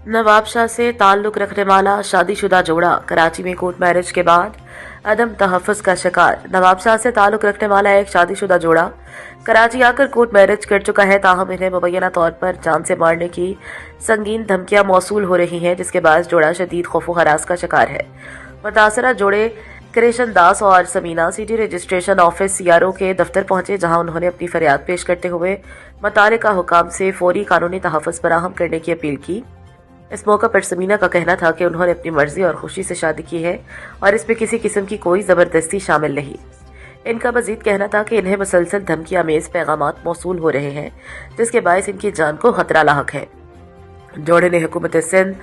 नवाबशाह से ताल्लुक रखने वाला शादीशुदा जोड़ा कराची में कोर्ट मैरिज के बाद अदम तहफ़्फ़ुज़ का शिकार। नवाबशाह से ताल्लुक रखने वाला एक शादीशुदा जोड़ा कराची आकर कोर्ट मैरिज कर चुका है, ताहम इन्हें मुबैना तौर पर जान से मारने की संगीन धमकियां मौसूल हो रही हैं, जिसके बाद जोड़ा शदीद खौफ व हरास का शिकार है। मुतासरा जोड़े कृष्ण दास और Samina city registration office CRO के दफ्तर पहुंचे, जहां उन्होंने अपनी फरियाद पेश करते हुए मुतालिका हुकाम से फौरी कानूनी तहफ़्फ़ुज़ फराहम करने की अपील की। इस मौका पर समीना का कहना था कि उन्होंने अपनी मर्जी और खुशी से शादी की है और इसमें किसी किस्म की कोई जबरदस्ती शामिल नहीं। इनका मजीद कहना था कि इन्हें मुसलसल धमकी आमेज पैगामात मौसूल हो रहे हैं, जिसके बायस इनकी जान को खतरा लाहक है। जोड़े ने हुकूमत सिंध,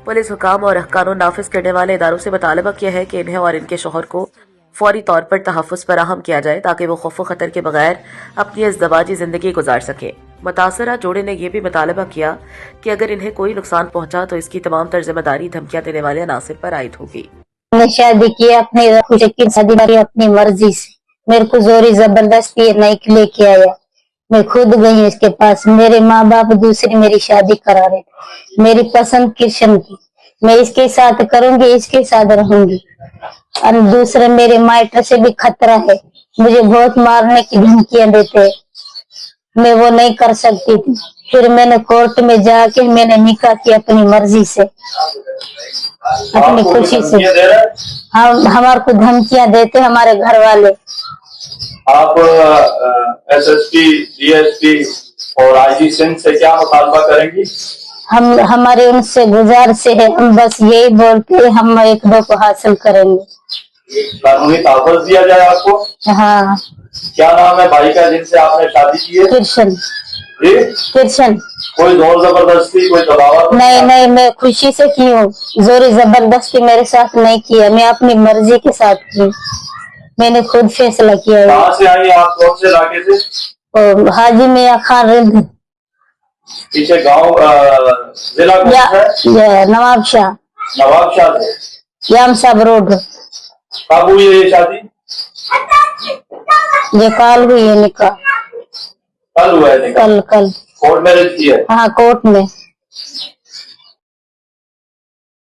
पुलिस हुकाम और कानून नाफिज करने वाले इदारों से मुतालबा किया है कि इन्हें और इनके शौहर को फौरी तौर पर तहफ़्फ़ुज़ फराहम किया जाए, ताकि वो खौफ खतर के बगैर अपनी इज़्दवाजी जिंदगी गुजार सके। मुतासरा जोड़े ने यह भी मुतालबा किया कि अगर इन्हें कोई नुकसान पहुंचा तो इसकी तमाम तर जिम्मेदारी धमकियां देने वाले अनासिर पर आयद होगी। मैंने शादी की अपनी खुशी की शादी की अपनी मर्जी से, मेरे को जोरी जबरदस्ती नहीं लेके आया। मैं खुद गई इसके पास, मेरे माँ बाप दूसरी मेरी शादी करा रहे, मेरी पसंद कृष्ण की, मैं इसके साथ करूंगी, इसके साथ रहूंगी। और दूसरे मेरे मायटे से भी खतरा है, मुझे बहुत मारने की धमकियां देते हैं, मैं वो नहीं कर सकती थी। फिर मैंने कोर्ट में जाके मैंने निकाह किया अपनी मर्जी से, अपनी खुशी से। हम हमारे को धमकियां देते हमारे घर वाले। आप SSP, DSP और IG सिंध से क्या मुतालबा करेंगी? हमारे उनसे गुजारिश है, हम बस यही बोलते हैं हम एक दो को हासिल करेंगे। कानूनी तहफ़्फ़ुज़ दिया जाए आपको? हाँ। क्या नाम है भाई का जिनसे आपने शादी की है? कृष्ण। कृष्ण। कोई जोर जबरदस्ती, कोई दबाव? नहीं, मैं खुशी से की हूँ, जोरी जबरदस्ती मेरे साथ नहीं किया, मैं अपनी मर्जी के साथ की, मैंने खुद फैसला किया। कहाँ से आई आप, कौन से इलाके से? हाजी मियां खान रिंद। पीछे गांव जिला कौन सा है? नवाबशाह। नवाबशाह से। याम साहब रोड। कब हुई है ये शादी? ये कल हुई है निकाह। कल हुआ है निकाह? कल। कोर्ट मैरिज की है? हाँ, कोर्ट में।